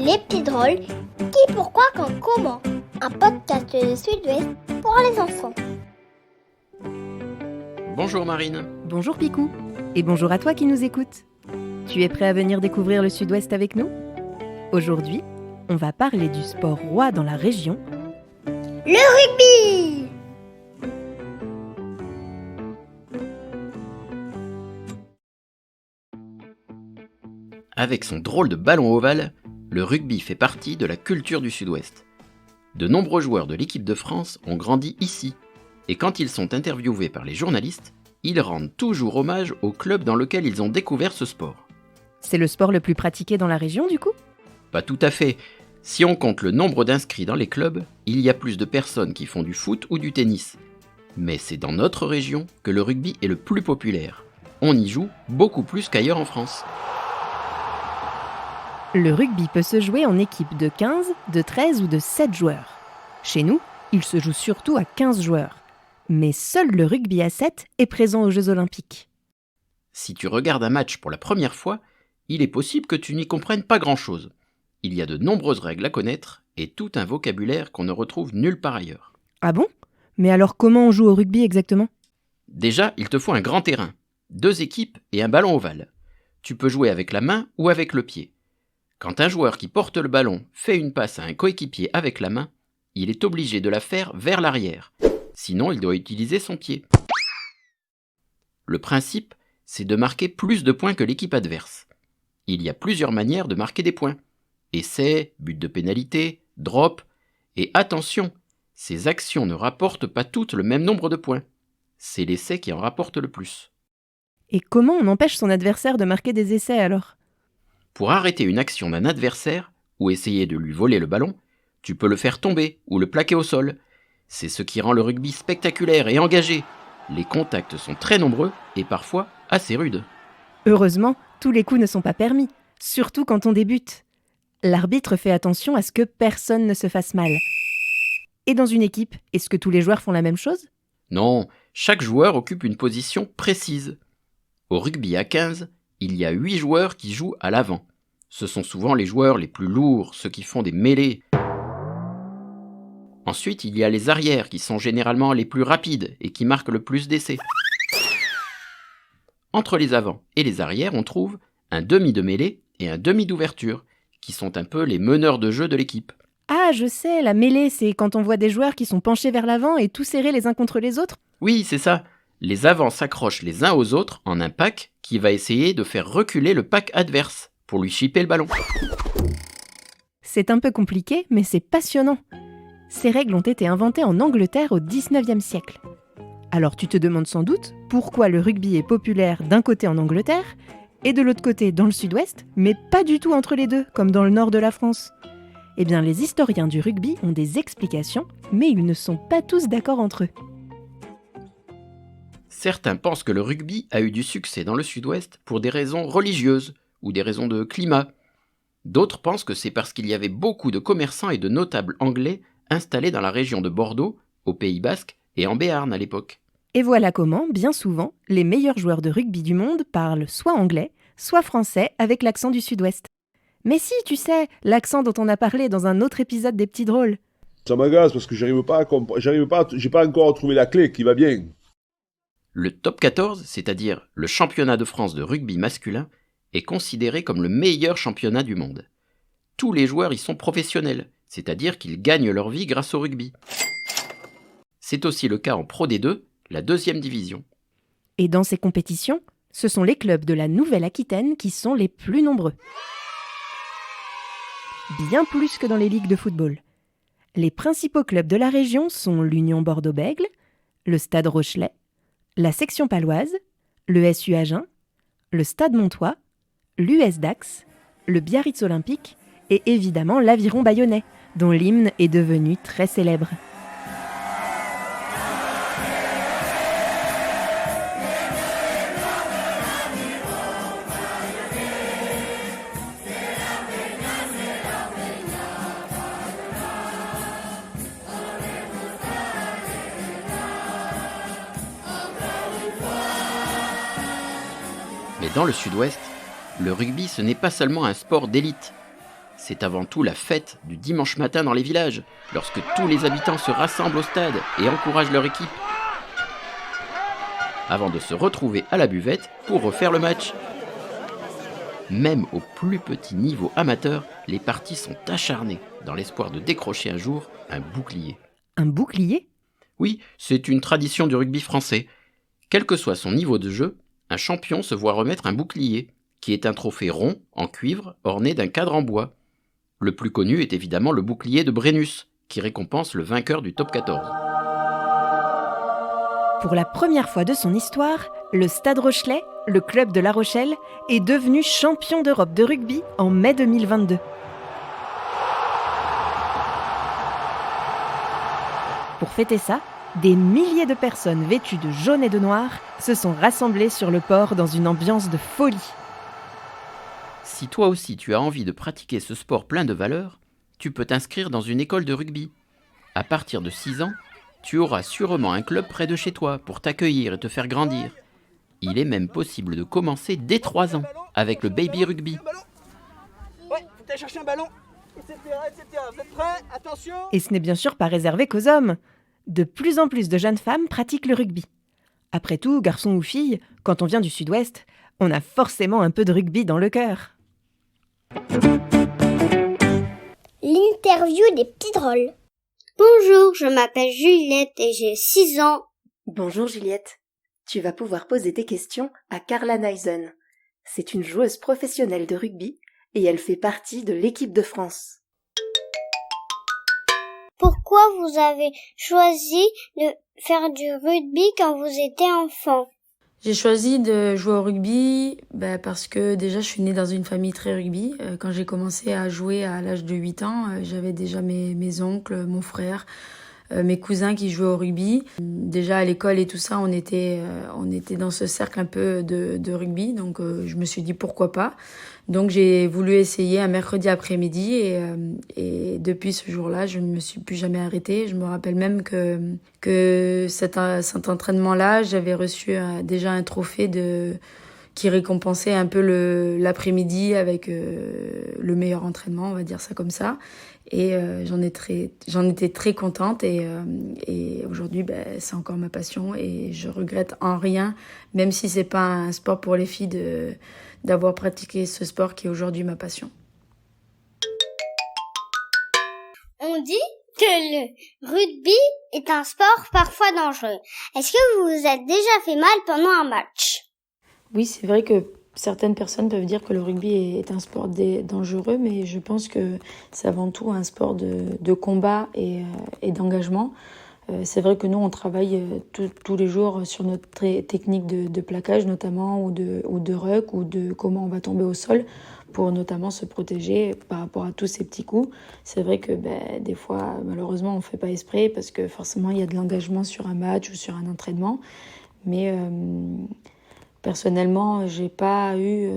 Les petits drôles, qui, pourquoi, quand, comment. Un podcast de Sud-Ouest pour les enfants. Bonjour Marine. Bonjour Picou. Et bonjour à toi qui nous écoutes. Tu es prêt à venir découvrir le Sud-Ouest avec nous ? Aujourd'hui, on va parler du sport roi dans la région. Le rugby! Avec son drôle de ballon ovale, le rugby fait partie de la culture du Sud-Ouest. De nombreux joueurs de l'équipe de France ont grandi ici, et quand ils sont interviewés par les journalistes, ils rendent toujours hommage au club dans lequel ils ont découvert ce sport. C'est le sport le plus pratiqué dans la région du coup ? Pas tout à fait. Si on compte le nombre d'inscrits dans les clubs, il y a plus de personnes qui font du foot ou du tennis. Mais c'est dans notre région que le rugby est le plus populaire. On y joue beaucoup plus qu'ailleurs en France. Le rugby peut se jouer en équipe de 15, de 13 ou de 7 joueurs. Chez nous, il se joue surtout à 15 joueurs. Mais seul le rugby à 7 est présent aux Jeux Olympiques. Si tu regardes un match pour la première fois, il est possible que tu n'y comprennes pas grand-chose. Il y a de nombreuses règles à connaître et tout un vocabulaire qu'on ne retrouve nulle part ailleurs. Ah bon ? Mais alors comment on joue au rugby exactement ? Déjà, il te faut un grand terrain, 2 équipes et un ballon ovale. Tu peux jouer avec la main ou avec le pied. Quand un joueur qui porte le ballon fait une passe à un coéquipier avec la main, il est obligé de la faire vers l'arrière. Sinon, il doit utiliser son pied. Le principe, c'est de marquer plus de points que l'équipe adverse. Il y a plusieurs manières de marquer des points. Essai, but de pénalité, drop. Et attention, ces actions ne rapportent pas toutes le même nombre de points. C'est l'essai qui en rapporte le plus. Et comment on empêche son adversaire de marquer des essais alors ? Pour arrêter une action d'un adversaire, ou essayer de lui voler le ballon, tu peux le faire tomber ou le plaquer au sol. C'est ce qui rend le rugby spectaculaire et engagé. Les contacts sont très nombreux et parfois assez rudes. Heureusement, tous les coups ne sont pas permis, surtout quand on débute. L'arbitre fait attention à ce que personne ne se fasse mal. Et dans une équipe, est-ce que tous les joueurs font la même chose ? Non, chaque joueur occupe une position précise. Au rugby à 15, il y a 8 joueurs qui jouent à l'avant. Ce sont souvent les joueurs les plus lourds, ceux qui font des mêlées. Ensuite, il y a les arrières qui sont généralement les plus rapides et qui marquent le plus d'essais. Entre les avants et les arrières, on trouve un demi de mêlée et un demi d'ouverture, qui sont un peu les meneurs de jeu de l'équipe. Ah, je sais, la mêlée, c'est quand on voit des joueurs qui sont penchés vers l'avant et tout serrés les uns contre les autres ? Oui, c'est ça. Les avants s'accrochent les uns aux autres en un pack qui va essayer de faire reculer le pack adverse pour lui chipper le ballon. C'est un peu compliqué, mais c'est passionnant. Ces règles ont été inventées en Angleterre au XIXe siècle. Alors tu te demandes sans doute pourquoi le rugby est populaire d'un côté en Angleterre et de l'autre côté dans le sud-ouest, mais pas du tout entre les deux, comme dans le nord de la France. Eh bien, les historiens du rugby ont des explications, mais ils ne sont pas tous d'accord entre eux. Certains pensent que le rugby a eu du succès dans le sud-ouest pour des raisons religieuses ou des raisons de climat. D'autres pensent que c'est parce qu'il y avait beaucoup de commerçants et de notables anglais installés dans la région de Bordeaux, au Pays Basque et en Béarn à l'époque. Et voilà comment, bien souvent, les meilleurs joueurs de rugby du monde parlent soit anglais, soit français avec l'accent du sud-ouest. Mais si, tu sais, l'accent dont on a parlé dans un autre épisode des Petits Drôles. Ça m'agace parce que j'ai pas encore trouvé la clé qui va bien. Le top 14, c'est-à-dire le championnat de France de rugby masculin, est considéré comme le meilleur championnat du monde. Tous les joueurs y sont professionnels, c'est-à-dire qu'ils gagnent leur vie grâce au rugby. C'est aussi le cas en Pro D2, la 2e division. Et dans ces compétitions, ce sont les clubs de la Nouvelle-Aquitaine qui sont les plus nombreux. Bien plus que dans les ligues de football. Les principaux clubs de la région sont l'Union Bordeaux-Bègles, le Stade Rochelet, la Section Paloise, le SU Agen, le Stade Montois, l'US Dax, le Biarritz Olympique et évidemment l'Aviron Bayonnais, dont l'hymne est devenu très célèbre. Mais dans le sud-ouest, le rugby ce n'est pas seulement un sport d'élite. C'est avant tout la fête du dimanche matin dans les villages, lorsque tous les habitants se rassemblent au stade et encouragent leur équipe, avant de se retrouver à la buvette pour refaire le match. Même au plus petit niveau amateur, les parties sont acharnées, dans l'espoir de décrocher un jour un bouclier. Un bouclier ? Oui, c'est une tradition du rugby français. Quel que soit son niveau de jeu, un champion se voit remettre un bouclier, qui est un trophée rond, en cuivre, orné d'un cadre en bois. Le plus connu est évidemment le bouclier de Brennus, qui récompense le vainqueur du top 14. Pour la première fois de son histoire, le Stade Rochelais, le club de La Rochelle, est devenu champion d'Europe de rugby en mai 2022. Pour fêter ça, des milliers de personnes vêtues de jaune et de noir se sont rassemblées sur le port dans une ambiance de folie. Si toi aussi tu as envie de pratiquer ce sport plein de valeurs, tu peux t'inscrire dans une école de rugby. À partir de 6 ans, tu auras sûrement un club près de chez toi pour t'accueillir et te faire grandir. Il est même possible de commencer dès 3 ans avec le baby rugby. Ouais, faut aller chercher un ballon, etc. Vous êtes prêts? Attention! Et ce n'est bien sûr pas réservé qu'aux hommes. De plus en plus de jeunes femmes pratiquent le rugby. Après tout, garçon ou fille, quand on vient du sud-ouest, on a forcément un peu de rugby dans le cœur. L'interview des petits drôles. Bonjour, je m'appelle Juliette et j'ai 6 ans. Bonjour Juliette. Tu vas pouvoir poser tes questions à Carla Neisen. C'est une joueuse professionnelle de rugby et elle fait partie de l'équipe de France. Pourquoi vous avez choisi de faire du rugby quand vous étiez enfant? J'ai choisi de jouer au rugby parce que déjà je suis née dans une famille très rugby. Quand j'ai commencé à jouer à l'âge de 8 ans, j'avais déjà mes oncles, mon frère, mes cousins qui jouaient au rugby. Déjà à l'école et tout ça, on était dans ce cercle un peu de rugby, donc je me suis dit pourquoi pas. Donc j'ai voulu essayer un mercredi après-midi et depuis ce jour-là, je ne me suis plus jamais arrêtée. Je me rappelle même que cet entraînement-là, j'avais reçu déjà un trophée qui récompensait un peu l'après-midi avec le meilleur entraînement, on va dire ça comme ça. Et j'en étais très contente et aujourd'hui c'est encore ma passion et je regrette en rien, même si c'est pas un sport pour les filles, d'avoir pratiqué ce sport qui est aujourd'hui ma passion. On dit que le rugby est un sport parfois dangereux. Est-ce que vous vous êtes déjà fait mal pendant un match? Oui, c'est vrai que certaines personnes peuvent dire que le rugby est un sport dangereux, mais je pense que c'est avant tout un sport de combat et d'engagement. C'est vrai que nous, on travaille tous les jours sur notre technique de plaquage notamment, ou de ruck, ou de comment on va tomber au sol, pour notamment se protéger par rapport à tous ces petits coups. C'est vrai que des fois, malheureusement, on ne fait pas exprès, parce que forcément, il y a de l'engagement sur un match ou sur un entraînement. Mais personnellement, j'ai pas eu...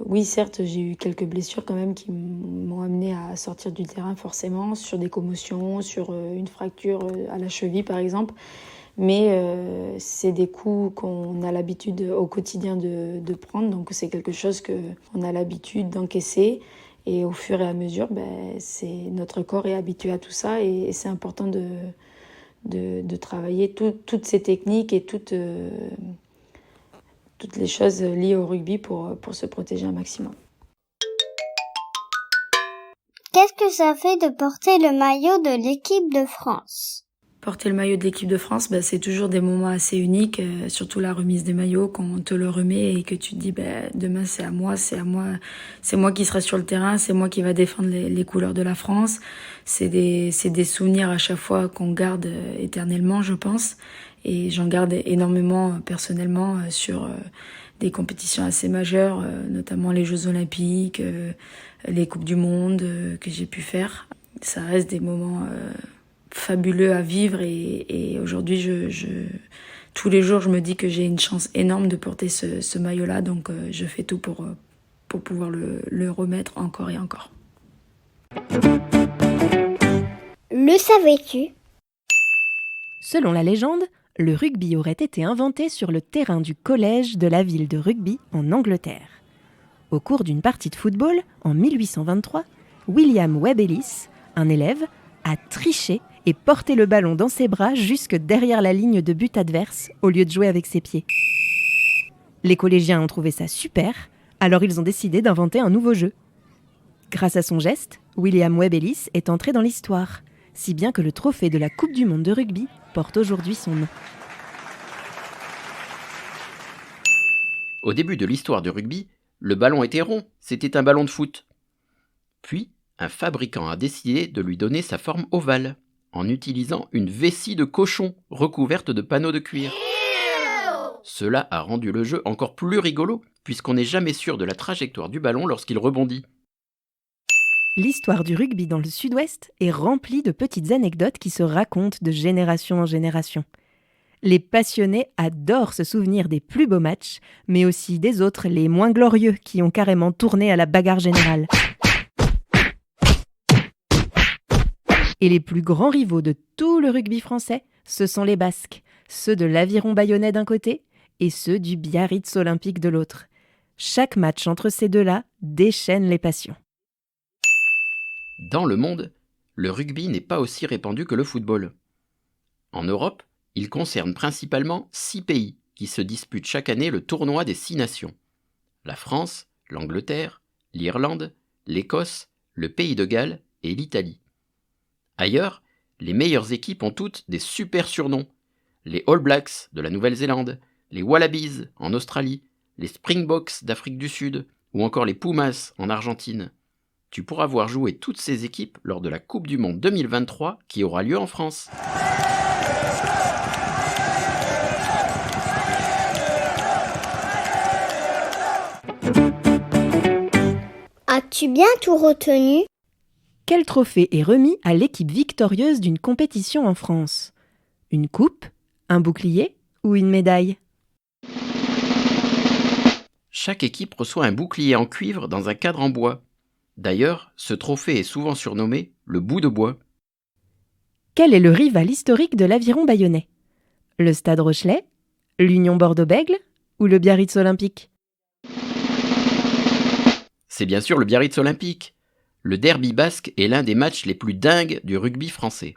oui, certes, j'ai eu quelques blessures quand même qui m'ont amené à sortir du terrain forcément, sur des commotions, sur une fracture à la cheville par exemple. Mais c'est des coups qu'on a l'habitude au quotidien de prendre, donc c'est quelque chose qu'on a l'habitude d'encaisser. Et au fur et à mesure, notre corps est habitué à tout ça et c'est important de travailler toutes ces techniques et toutes les choses liées au rugby pour se protéger un maximum. Qu'est-ce que ça fait de porter le maillot de l'équipe de France? Porter le maillot de l'équipe de France, c'est toujours des moments assez uniques, surtout la remise des maillots quand on te le remet et que tu te dis demain c'est moi qui sera sur le terrain, c'est moi qui va défendre les couleurs de la France. C'est des souvenirs à chaque fois qu'on garde éternellement, je pense. Et j'en garde énormément personnellement sur des compétitions assez majeures, notamment les Jeux Olympiques, les Coupes du Monde que j'ai pu faire. Ça reste des moments fabuleux à vivre et aujourd'hui, tous les jours, je me dis que j'ai une chance énorme de porter ce maillot-là, donc je fais tout pour pouvoir le remettre encore et encore. Le savais-tu? Selon la légende, le rugby aurait été inventé sur le terrain du collège de la ville de Rugby en Angleterre. Au cours d'une partie de football, en 1823, William Webb Ellis, un élève, a triché et porté le ballon dans ses bras jusque derrière la ligne de but adverse au lieu de jouer avec ses pieds. Les collégiens ont trouvé ça super, alors ils ont décidé d'inventer un nouveau jeu. Grâce à son geste, William Webb Ellis est entré dans l'histoire, si bien que le trophée de la Coupe du monde de rugby porte aujourd'hui son nom. Au début de l'histoire du rugby, le ballon était rond, c'était un ballon de foot. Puis, un fabricant a décidé de lui donner sa forme ovale, en utilisant une vessie de cochon recouverte de panneaux de cuir. Cela a rendu le jeu encore plus rigolo, puisqu'on n'est jamais sûr de la trajectoire du ballon lorsqu'il rebondit. L'histoire du rugby dans le Sud-Ouest est remplie de petites anecdotes qui se racontent de génération en génération. Les passionnés adorent se souvenir des plus beaux matchs, mais aussi des autres, les moins glorieux, qui ont carrément tourné à la bagarre générale. Et les plus grands rivaux de tout le rugby français, ce sont les Basques, ceux de l'Aviron Bayonnais d'un côté et ceux du Biarritz Olympique de l'autre. Chaque match entre ces deux-là déchaîne les passions. Dans le monde, le rugby n'est pas aussi répandu que le football. En Europe, il concerne principalement 6 pays qui se disputent chaque année le tournoi des 6 nations. La France, l'Angleterre, l'Irlande, l'Écosse, le Pays de Galles et l'Italie. Ailleurs, les meilleures équipes ont toutes des super surnoms. Les All Blacks de la Nouvelle-Zélande, les Wallabies en Australie, les Springboks d'Afrique du Sud ou encore les Pumas en Argentine. Tu pourras voir jouer toutes ces équipes lors de la Coupe du Monde 2023 qui aura lieu en France. As-tu bien tout retenu? Quel trophée est remis à l'équipe victorieuse d'une compétition en France? Une coupe, un bouclier ou une médaille? Chaque équipe reçoit un bouclier en cuivre dans un cadre en bois. D'ailleurs, ce trophée est souvent surnommé le bout de bois. Quel est le rival historique de l'Aviron Bayonnais? Le Stade Rochelais, l'Union Bordeaux-Bègles ou le Biarritz Olympique? C'est bien sûr le Biarritz Olympique. Le derby basque est l'un des matchs les plus dingues du rugby français.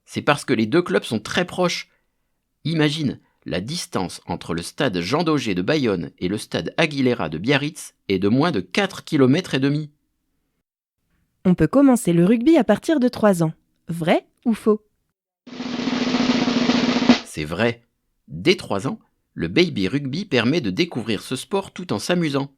C'est parce que les deux clubs sont très proches. Imagine, la distance entre le stade Jean Daugé de Bayonne et le stade Aguilera de Biarritz est de moins de 4,5 km. On peut commencer le rugby à partir de 3 ans. Vrai ou faux? C'est vrai. Dès 3 ans, le baby rugby permet de découvrir ce sport tout en s'amusant.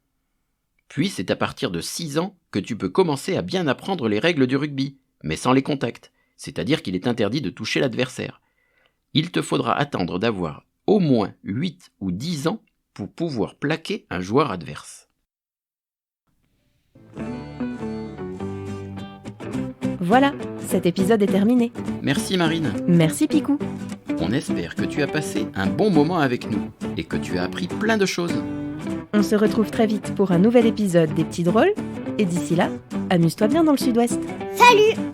Puis c'est à partir de 6 ans que tu peux commencer à bien apprendre les règles du rugby, mais sans les contacts, c'est-à-dire qu'il est interdit de toucher l'adversaire. Il te faudra attendre d'avoir au moins 8 ou 10 ans pour pouvoir plaquer un joueur adverse. Voilà, cet épisode est terminé. Merci Marine. Merci Picou. On espère que tu as passé un bon moment avec nous et que tu as appris plein de choses. On se retrouve très vite pour un nouvel épisode des Petits Drôles. Et d'ici là, amuse-toi bien dans le Sud-Ouest. Salut!